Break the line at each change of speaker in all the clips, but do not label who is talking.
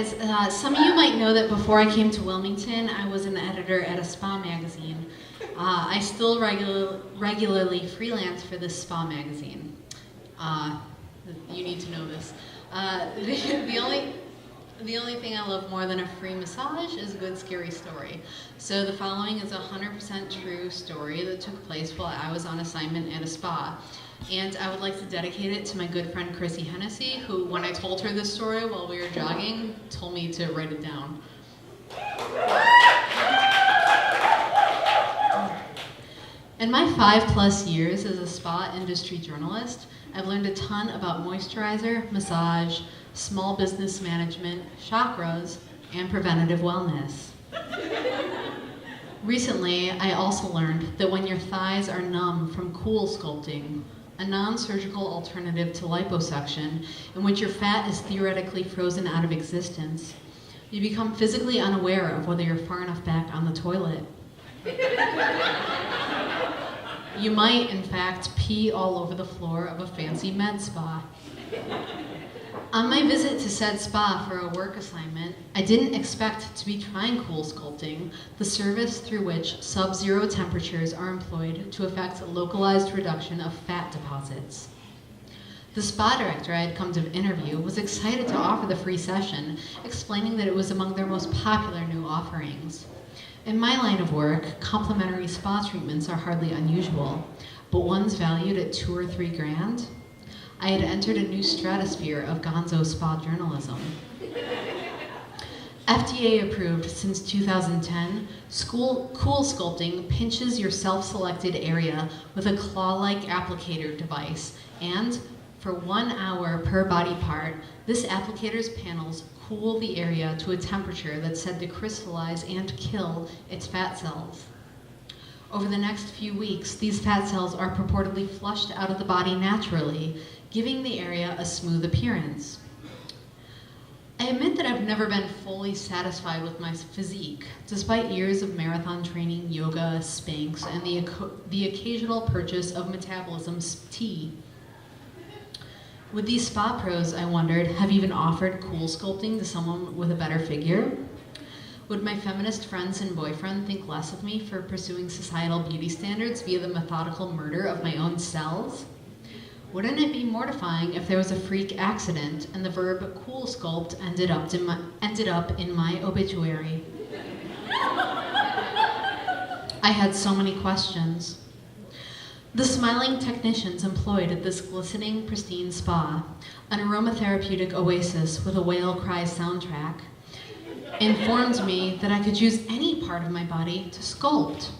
guys. Some of you might know that before I came to Wilmington, I was an editor at a spa magazine. I still regularly freelance for this spa magazine. You need to know this. The only thing I love more than a free massage is a good scary story. So the following is a 100% true story that took place while I was on assignment at a spa. And I would like to dedicate it to my good friend Chrissy Hennessy, who, when I told her this story while we were jogging, told me to write it down. In my 5+ years as a spa industry journalist, I've learned a ton about moisturizer, massage, small business management, chakras, and preventative wellness. Recently, I also learned that when your thighs are numb from cool sculpting, a non-surgical alternative to liposuction in which your fat is theoretically frozen out of existence, you become physically unaware of whether you're far enough back on the toilet. You might, in fact, pee all over the floor of a fancy med spa. On my visit to said spa for a work assignment, I didn't expect to be trying cool sculpting, the service through which sub-zero temperatures are employed to effect a localized reduction of fat deposits. The spa director I had come to interview was excited to offer the free session, explaining that it was among their most popular new offerings. In my line of work, complimentary spa treatments are hardly unusual, but ones valued at $2 or $3 grand? I had entered a new stratosphere of gonzo spa journalism. FDA approved since 2010, cool sculpting pinches your self-selected area with a claw-like applicator device, and for 1 hour per body part, this applicator's panels cool the area to a temperature that's said to crystallize and kill its fat cells. Over the next few weeks, these fat cells are purportedly flushed out of the body naturally, giving the area a smooth appearance. I admit that I've never been fully satisfied with my physique, despite years of marathon training, yoga, Spanx, and the occasional purchase of metabolism tea. Would these spa pros, I wondered, have even offered cool sculpting to someone with a better figure? Would my feminist friends and boyfriend think less of me for pursuing societal beauty standards via the methodical murder of my own cells? Wouldn't it be mortifying if there was a freak accident and the verb cool sculpt ended up in my obituary? I had so many questions. The smiling technicians employed at this glistening, pristine spa, an aromatherapeutic oasis with a whale cry soundtrack, informed me that I could use any part of my body to sculpt.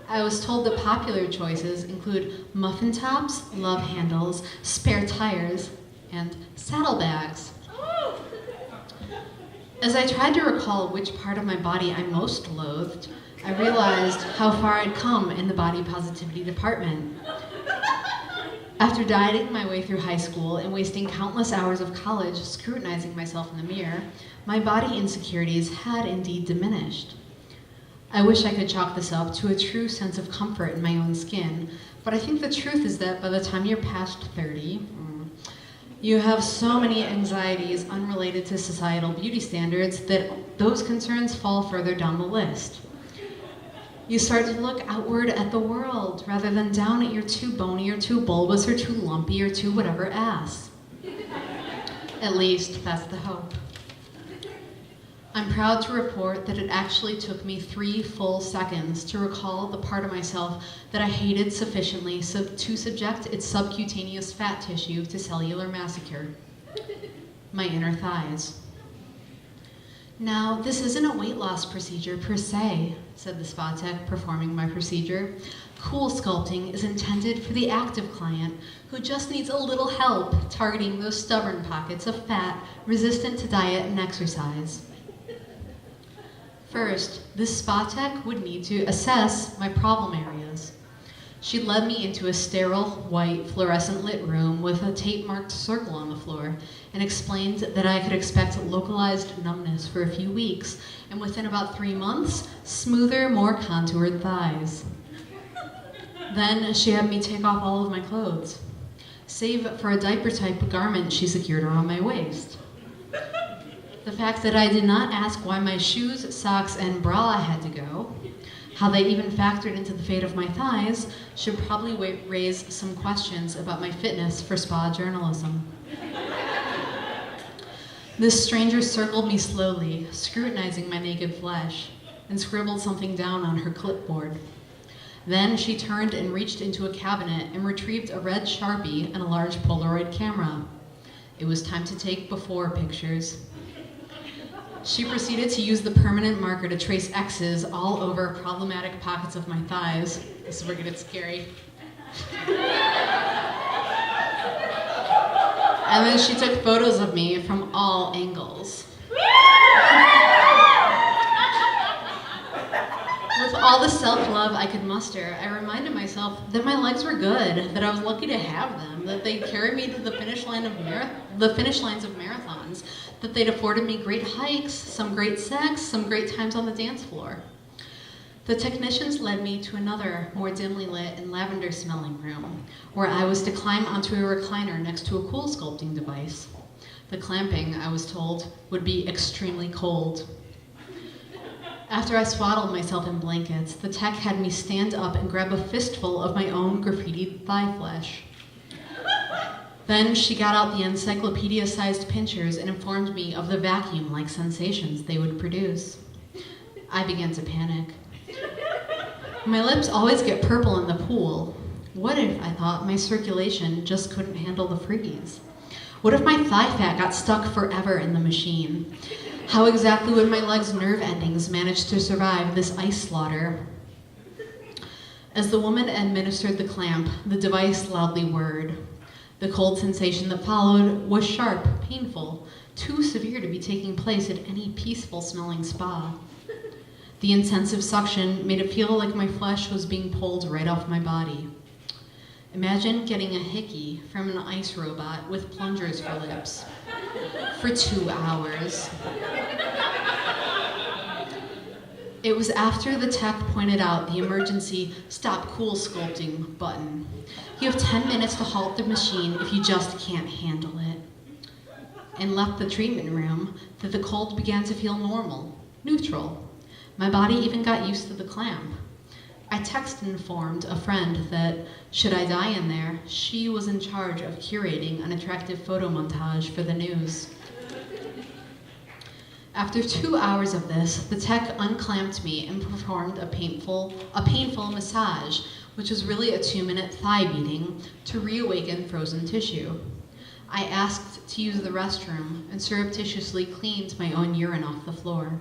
I was told that popular choices include muffin tops, love handles, spare tires, and saddlebags. As I tried to recall which part of my body I most loathed, I realized how far I'd come in the body positivity department. After dieting my way through high school and wasting countless hours of college scrutinizing myself in the mirror, my body insecurities had indeed diminished. I wish I could chalk this up to a true sense of comfort in my own skin, but I think the truth is that by the time you're past 30, you have so many anxieties unrelated to societal beauty standards that those concerns fall further down the list. You start to look outward at the world rather than down at your too bony or too bulbous or too lumpy or too whatever ass. At least, that's the hope. I'm proud to report that it actually took me 3 full seconds to recall the part of myself that I hated sufficiently to subject its subcutaneous fat tissue to cellular massacre. My inner thighs. Now, this isn't a weight loss procedure per se, said the spa tech performing my procedure. Cool sculpting is intended for the active client who just needs a little help targeting those stubborn pockets of fat resistant to diet and exercise. First, this spa tech would need to assess my problem areas. She led me into a sterile, white, fluorescent lit room with a tape-marked circle on the floor and explained that I could expect localized numbness for a few weeks and within about 3 months, smoother, more contoured thighs. Then she had me take off all of my clothes, save for a diaper-type garment she secured around my waist. The fact that I did not ask why my shoes, socks, and bra had to go, how they even factored into the fate of my thighs, should probably raise some questions about my fitness for spa journalism. This stranger circled me slowly, scrutinizing my naked flesh, and scribbled something down on her clipboard. Then she turned and reached into a cabinet and retrieved a red Sharpie and a large Polaroid camera. It was time to take before pictures. She proceeded to use the permanent marker to trace X's all over problematic pockets of my thighs. This is where it gets scary. And then she took photos of me from all angles. With all the self-love I could muster, I reminded myself that my legs were good, that I was lucky to have them, that they'd carry me to the finish lines of marathons, that they'd afforded me great hikes, some great sex, some great times on the dance floor. The technicians led me to another, more dimly lit and lavender-smelling room, where I was to climb onto a recliner next to a cool sculpting device. The clamping, I was told, would be extremely cold. After I swaddled myself in blankets, the tech had me stand up and grab a fistful of my own graffitied thigh flesh. Then she got out the encyclopedia-sized pinchers and informed me of the vacuum-like sensations they would produce. I began to panic. My lips always get purple in the pool. What if, I thought, my circulation just couldn't handle the freeze? What if my thigh fat got stuck forever in the machine? How exactly would my legs' nerve endings manage to survive this ice slaughter? As the woman administered the clamp, the device loudly whirred. The cold sensation that followed was sharp, painful, too severe to be taking place at any peaceful-smelling spa. The intensive suction made it feel like my flesh was being pulled right off my body. Imagine getting a hickey from an ice robot with plungers for lips for 2 hours. It was after the tech pointed out the emergency "Stop Cool Sculpting" button. You have 10 minutes to halt the machine if you just can't handle it. And left the treatment room that the cold began to feel normal, neutral. My body even got used to the clamp. I text-informed a friend that, should I die in there, she was in charge of curating an attractive photo montage for the news. After 2 hours of this, the tech unclamped me and performed a painful massage, which was really a 2-minute thigh beating to reawaken frozen tissue. I asked to use the restroom and surreptitiously cleaned my own urine off the floor.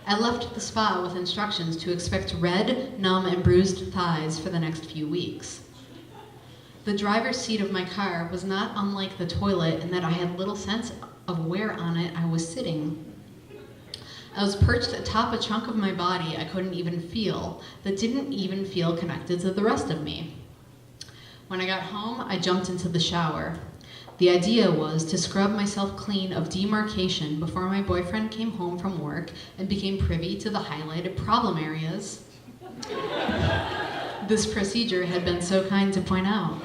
I left the spa with instructions to expect red, numb, and bruised thighs for the next few weeks. The driver's seat of my car was not unlike the toilet in that I had little sense of where on it I was sitting. I was perched atop a chunk of my body I couldn't even feel, that didn't even feel connected to the rest of me. When I got home, I jumped into the shower. The idea was to scrub myself clean of demarcation before my boyfriend came home from work and became privy to the highlighted problem areas this procedure had been so kind to point out.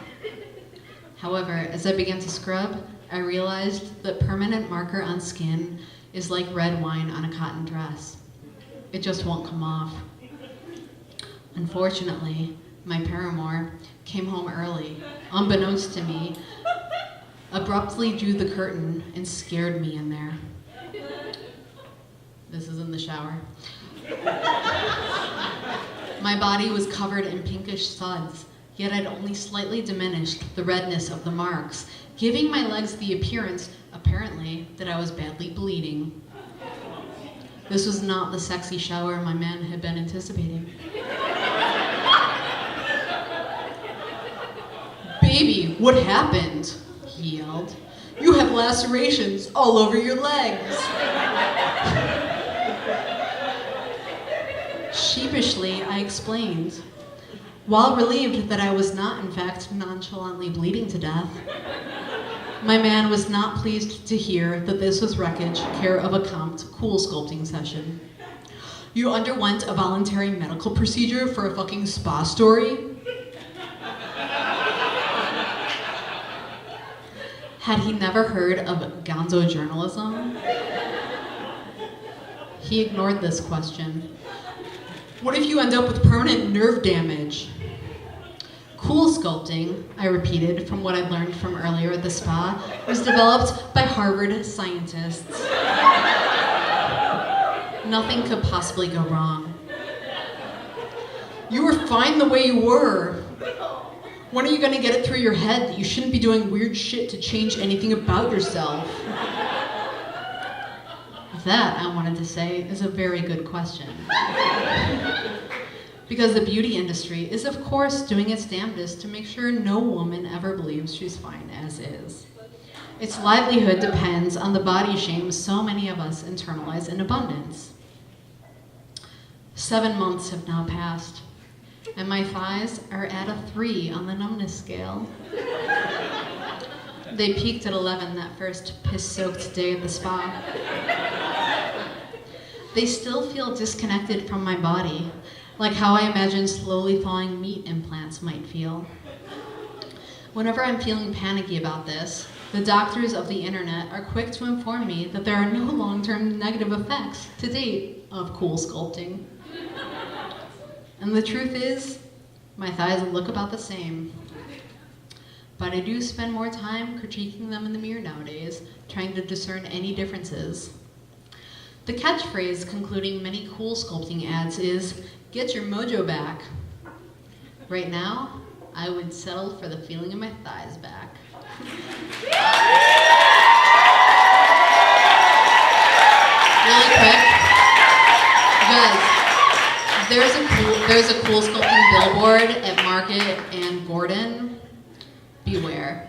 However, as I began to scrub, I realized that permanent marker on skin is like red wine on a cotton dress. It just won't come off. Unfortunately, my paramour came home early, unbeknownst to me, abruptly drew the curtain and scared me in there. This is in the shower. My body was covered in pinkish suds, yet I'd only slightly diminished the redness of the marks, giving my legs the appearance, apparently, that I was badly bleeding. This was not the sexy shower my man had been anticipating. "Baby, what happened?" he yelled. "You have lacerations all over your legs." Sheepishly, I explained. While relieved that I was not, in fact, nonchalantly bleeding to death, my man was not pleased to hear that this was wreckage care of a comped cool sculpting session. "You underwent a voluntary medical procedure for a fucking spa story?" Had he never heard of gonzo journalism? He ignored this question. What if you end up with permanent nerve damage? Cool sculpting, I repeated from what I'd learned from earlier at the spa, was developed by Harvard scientists. Nothing could possibly go wrong. You were fine the way you were. When are you going to get it through your head that you shouldn't be doing weird shit to change anything about yourself? That, I wanted to say, is a very good question. Because the beauty industry is, of course, doing its damnedest to make sure no woman ever believes she's fine as is. Its livelihood depends on the body shame so many of us internalize in abundance. 7 months have now passed, and my thighs are at a 3 on the numbness scale. They peaked at 11 that first piss-soaked day at the spa. They still feel disconnected from my body, like how I imagine slowly thawing meat implants might feel. Whenever I'm feeling panicky about this, the doctors of the internet are quick to inform me that there are no long-term negative effects to date of cool sculpting. And the truth is, my thighs look about the same. But I do spend more time critiquing them in the mirror nowadays, trying to discern any differences. The catchphrase concluding many cool sculpting ads is, "Get your mojo back." Right now, I would settle for the feeling of my thighs back. Really quick, guys, there's a cool sculpting billboard at Market and Gordon. Beware.